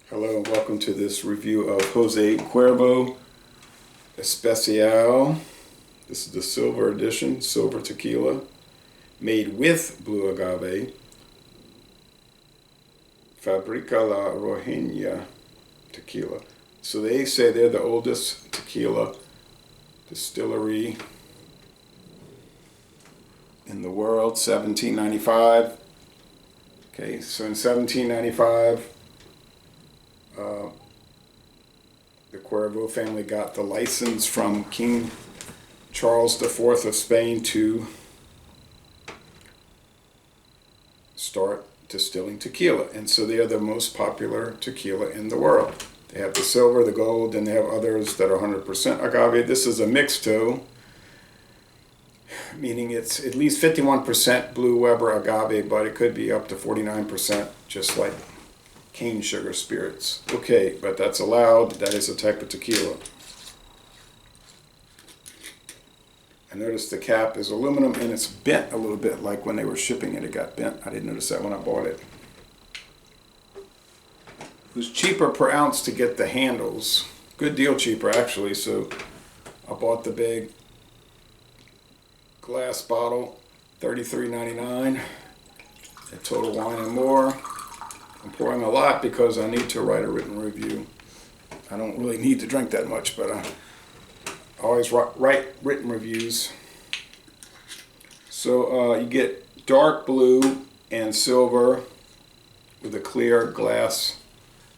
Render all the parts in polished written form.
Hello and welcome to this review of Jose Cuervo Especial. This is the silver edition, silver tequila, made with blue agave. Fabrica la Rojeña tequila. So they say they're the oldest tequila distillery in the world, 1795. Okay, so in 1795, the Cuervo family got the license from King Charles IV of Spain to start distilling tequila. And so they are the most popular tequila in the world. They have the silver, the gold, and they have others that are 100% agave. This is a mixto, meaning it's at least 51% blue Weber agave, but it could be up to 49%, just like cane sugar spirits. Okay, but that's allowed. That is a type of tequila. I noticed the cap is aluminum and it's bent a little bit, like when they were shipping it, it got bent. I didn't notice that when I bought it. It was cheaper per ounce to get the handles. Good deal cheaper, actually, so I bought the big glass bottle, $33.99 at Total Wine and More. I'm pouring a lot because I need to write a written review. I don't really need to drink that much, but I always write written reviews. So you get dark blue and silver with a clear glass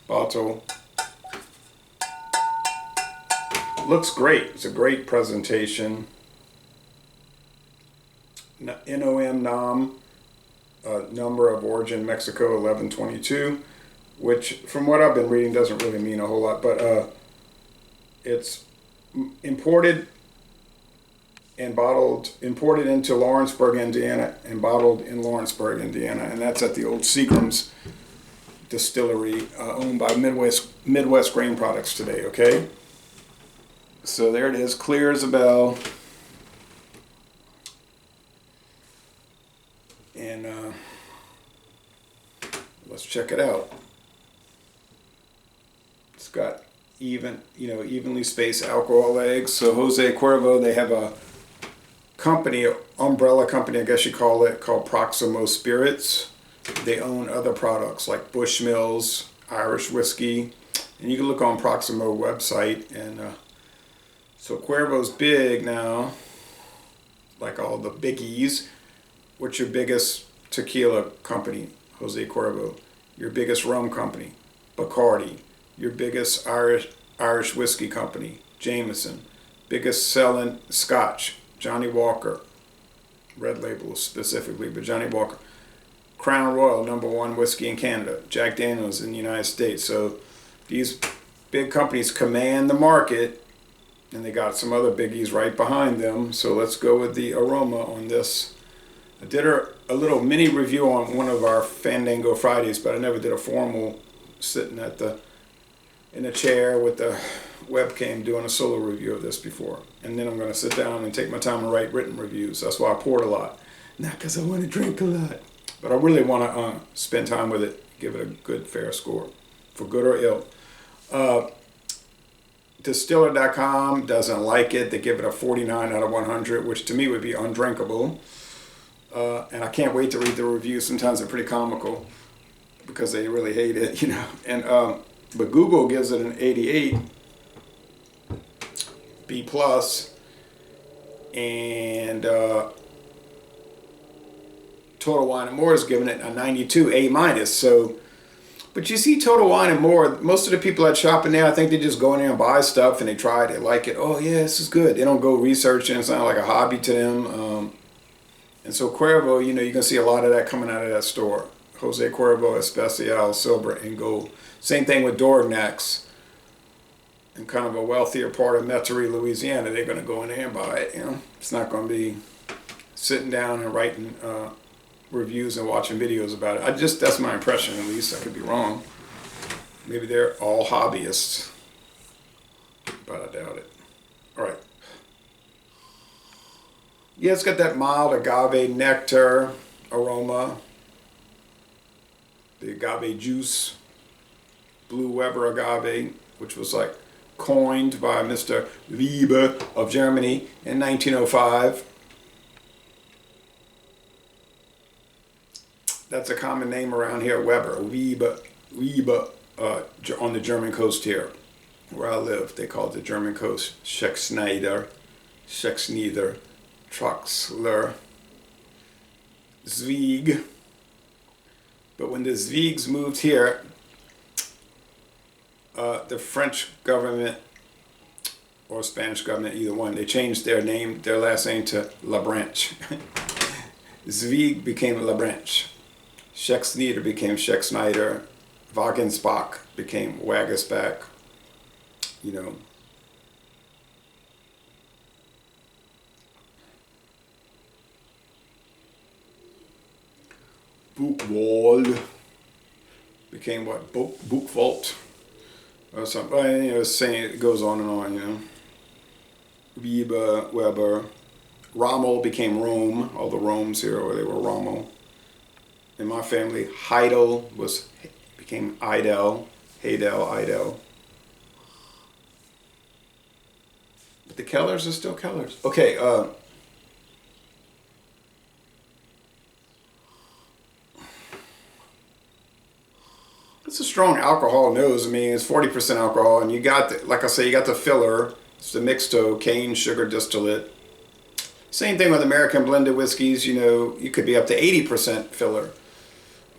bottle. Looks great. It's a great presentation. NOM, number of origin Mexico 1122, which from what I've been reading doesn't really mean a whole lot, but it's imported into Lawrenceburg, Indiana, and bottled in Lawrenceburg, Indiana, and that's at the old Seagram's distillery, owned by Midwest Grain Products today. Okay, so there it is, clear as a bell. And let's check it out. It's got evenly spaced alcohol eggs. So Jose Cuervo, they have a company, umbrella company, I guess you call it, called Proximo Spirits. They own other products like Bushmills, Irish whiskey, and you can look on Proximo website. And so Cuervo's big now, like all the biggies. What's your biggest tequila company? Jose Cuervo. Your biggest rum company? Bacardi. Your biggest Irish whiskey company? Jameson. Biggest selling Scotch? Johnny Walker. Red Label specifically, but Johnny Walker. Crown Royal, #1 whiskey in Canada. Jack Daniels in the United States. So these big companies command the market, and they got some other biggies right behind them. So let's go with the Aroma on this. I did a little mini review on one of our Fandango Fridays, but I never did a formal sitting in a chair with the webcam doing a solo review of this before. And then I'm going to sit down and take my time and write written reviews. That's why I poured a lot. Not because I want to drink a lot, but I really want to spend time with it, give it a good, fair score, for good or ill. Distiller.com doesn't like it. They give it a 49 out of 100, which to me would be undrinkable. And I can't wait to read the reviews. Sometimes they're pretty comical because they really hate it, And but Google gives it an 88, B+, and Total Wine and More is giving it a 92, A-. So, but you see, Total Wine and More, most of the people that shop in there, I think they just go in there and buy stuff and they try it, they like it. Oh yeah, this is good. They don't go researching. It's not like a hobby to them. And so Cuervo, you can see a lot of that coming out of that store. Jose Cuervo Especial, silver and gold. Same thing with Dorignacs. In kind of a wealthier part of Metairie, Louisiana, they're going to go in there and buy it. It's not going to be sitting down and writing reviews and watching videos about it. That's my impression, at least. I could be wrong. Maybe they're all hobbyists, but I doubt it. All right. Yeah, it's got that mild agave nectar aroma. The agave juice Blue Weber agave, which was like coined by Mr. Weber of Germany in 1905. That's a common name around here, Weber, Weber, on the German coast here, where I live. They call it the German coast, Schexnayder, Troxler, Zweig. But when the Zweigs moved here, the French government or Spanish government, either one, they changed their last name to Labranche. Zweig became Labranche. Schexnayder became Schexnayder. Wagensbach became Wagesbach. You know. Buchwald became what? Buchwald or something. Well, you know, saying it goes on and on, you know. Weber. Rommel became Rome. All the Romes here, or they were Rommel. In my family, Heidel became Idel. Idel. But the Kellers are still Kellers. Okay, it's a strong alcohol nose. I mean, it's 40% alcohol, and you got, like I say, you got the filler. It's the Mixto cane sugar distillate. Same thing with American blended whiskeys. You know, you could be up to 80% filler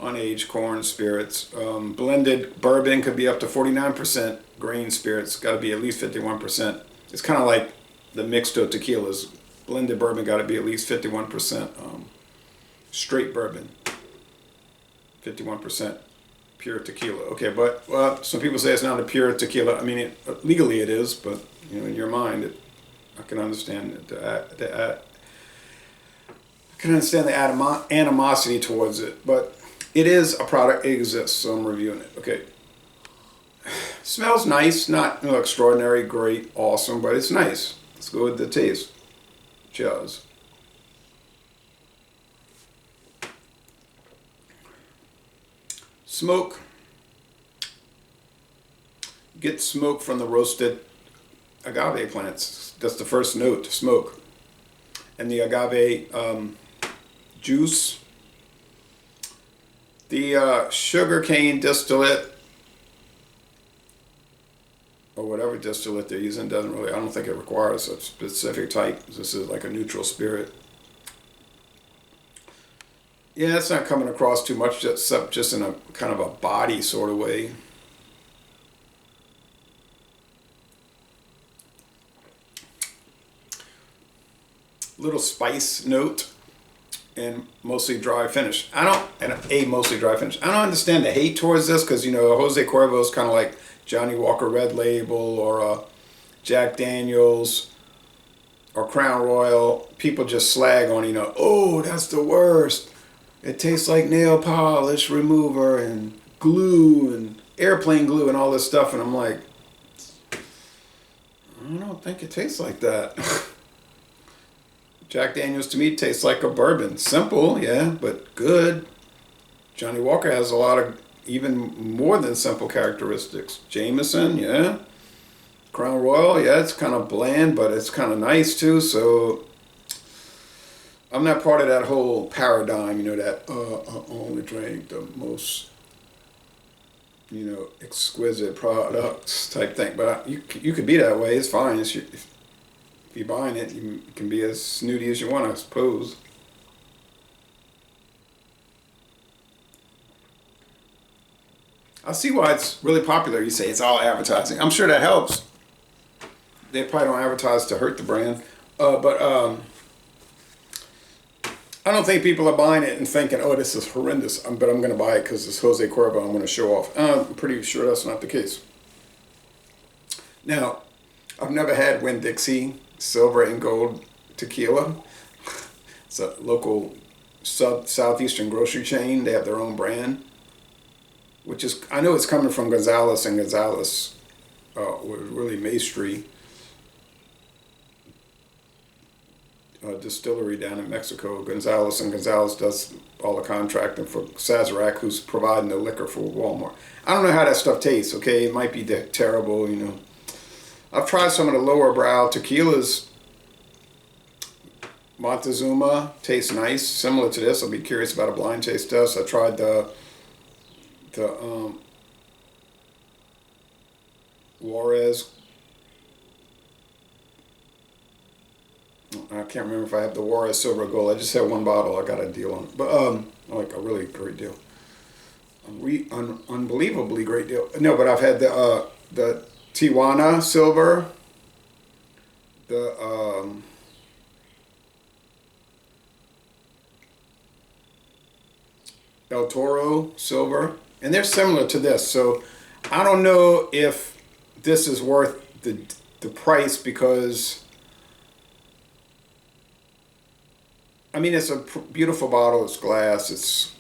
on aged corn spirits. Blended bourbon could be up to 49% grain spirits. Got to be at least 51%. It's kind of like the Mixto tequilas. Blended bourbon got to be at least 51%. Straight bourbon, 51%. Pure tequila. Okay, but some people say it's not a pure tequila. I mean, legally it is, but you know, in your mind, I can understand I can understand the animosity towards it, but it is a product. It exists, so I'm reviewing it. Okay. Smells nice, not extraordinary, great, awesome, but it's nice. Let's go with the taste. Cheers. Smoke. Get smoke from the roasted agave plants. That's the first note, smoke. And the agave juice. The sugarcane distillate, or whatever distillate they're using, doesn't really, I don't think it requires a specific type. This is like a neutral spirit. Yeah, it's not coming across too much, just in a kind of a body sort of way. Little spice note and mostly dry finish. Mostly dry finish. I don't understand the hate towards this because, you know, Jose Cuervo is kind of like Johnny Walker Red Label or Jack Daniels or Crown Royal. People just slag on, you know, oh, that's the worst. It tastes like nail polish remover and glue and airplane glue and all this stuff. And I'm like, I don't think it tastes like that. Jack Daniels to me tastes like a bourbon. Simple, yeah, but good. Johnny Walker has a lot of even more than simple characteristics. Jameson, yeah. Crown Royal, yeah, it's kind of bland, but it's kind of nice too. So I'm not part of that whole paradigm, you know, that I only drink the most, you know, exquisite products type thing. But you could be that way. It's fine. If you're buying it, you can be as snooty as you want, I suppose. I see why it's really popular. You say it's all advertising. I'm sure that helps. They probably don't advertise to hurt the brand. But I don't think people are buying it and thinking, oh, this is horrendous, but I'm going to buy it because it's Jose Cuervo, I'm going to show off. I'm pretty sure that's not the case. Now, I've never had Winn-Dixie silver and gold tequila. It's a local southeastern grocery chain. They have their own brand, which is, I know it's coming from Gonzalez, and Gonzalez was really maestry. distillery down in Mexico. Gonzalez and Gonzalez does all the contracting for Sazerac, who's providing the liquor for Walmart. I don't know how that stuff tastes, okay? It might be terrible, you know. I've tried some of the lower brow tequilas. Montezuma tastes nice, similar to this. I'll be curious about a blind taste test. I tried the Juarez. I can't remember if I have the Juarez Silver Gold. I just had one bottle. I got a deal on it, but like a really great deal, unbelievably great deal. No, but I've had the Tijuana Silver, the El Toro Silver, and they're similar to this. So I don't know if this is worth the price, because I mean, it's a beautiful bottle. It's glass. It's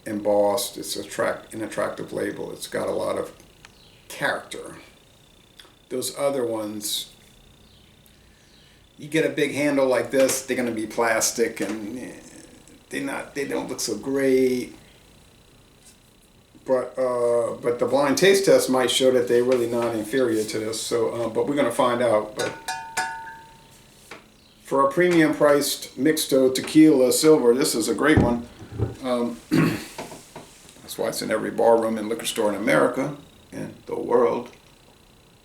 embossed. It's an attractive label. It's got a lot of character. Those other ones, you get a big handle like this, they're going to be plastic, and they don't look so great. But the blind taste test might show that they're really not inferior to this. So, but we're going to find out. But for a premium priced Mixto tequila silver, this is a great one. That's why it's in every bar room and liquor store in America and the world.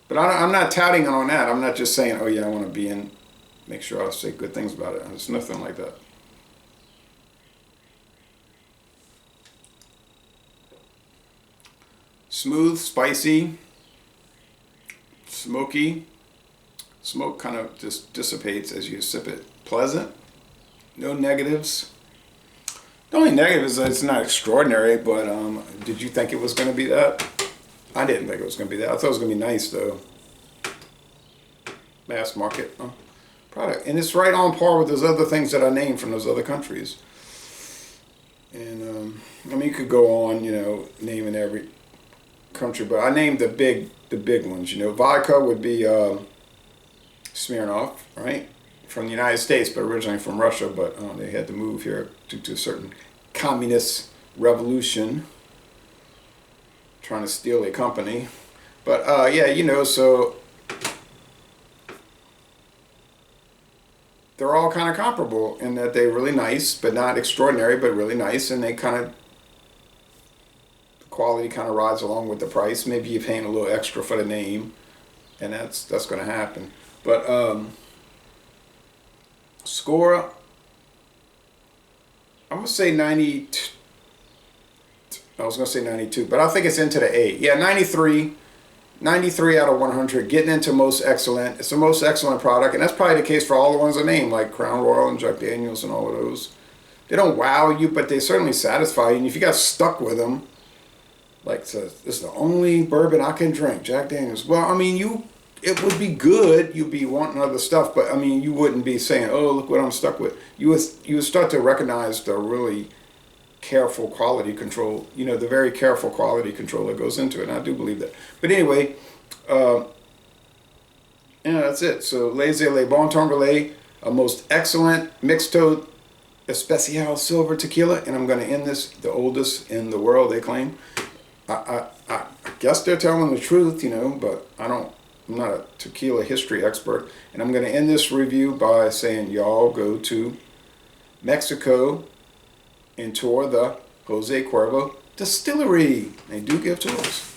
But I'm not touting on that. I'm not just saying, oh yeah, I want to be in, make sure I say good things about it. It's nothing like that. Smooth, spicy, smoky. Smoke kind of just dissipates as you sip it. Pleasant. No negatives. The only negative is that it's not extraordinary, but did you think it was going to be that? I didn't think it was going to be that. I thought it was going to be nice, though. Mass market product. And it's right on par with those other things that I named from those other countries. And, I mean, you could go on, you know, naming every country, but I named the big ones. You know, vodka would be Smirnoff, right? From the United States, but originally from Russia, but they had to move here due to a certain communist revolution trying to steal a company. But yeah, you know, so they're all kind of comparable in that they're really nice, but not extraordinary, but really nice, and they kind of, the quality kind of rides along with the price. Maybe you're paying a little extra for the name, and that's going to happen. But score, I'm going to say 90, I was going to say 92, but I think it's into the 8. Yeah, 93 out of 100, getting into most excellent. It's the most excellent product, and that's probably the case for all the ones I named, like Crown Royal and Jack Daniels and all of those. They don't wow you, but they certainly satisfy you, and if you got stuck with them, like, so this is the only bourbon I can drink, Jack Daniels. Well, I mean, it would be good. You'd be wanting other stuff, but I mean, you wouldn't be saying, "Oh, look what I'm stuck with." You would start to recognize the really careful quality control. You know, the very careful quality control that goes into it. And I do believe that. But anyway, yeah, that's it. So, Le Bon Temps Relais, a most excellent Mixto Especial Silver Tequila, and I'm going to end this, the oldest in the world, they claim. I guess they're telling the truth, you know, but I'm not a tequila history expert. And I'm going to end this review by saying y'all go to Mexico and tour the Jose Cuervo Distillery. They do give tours.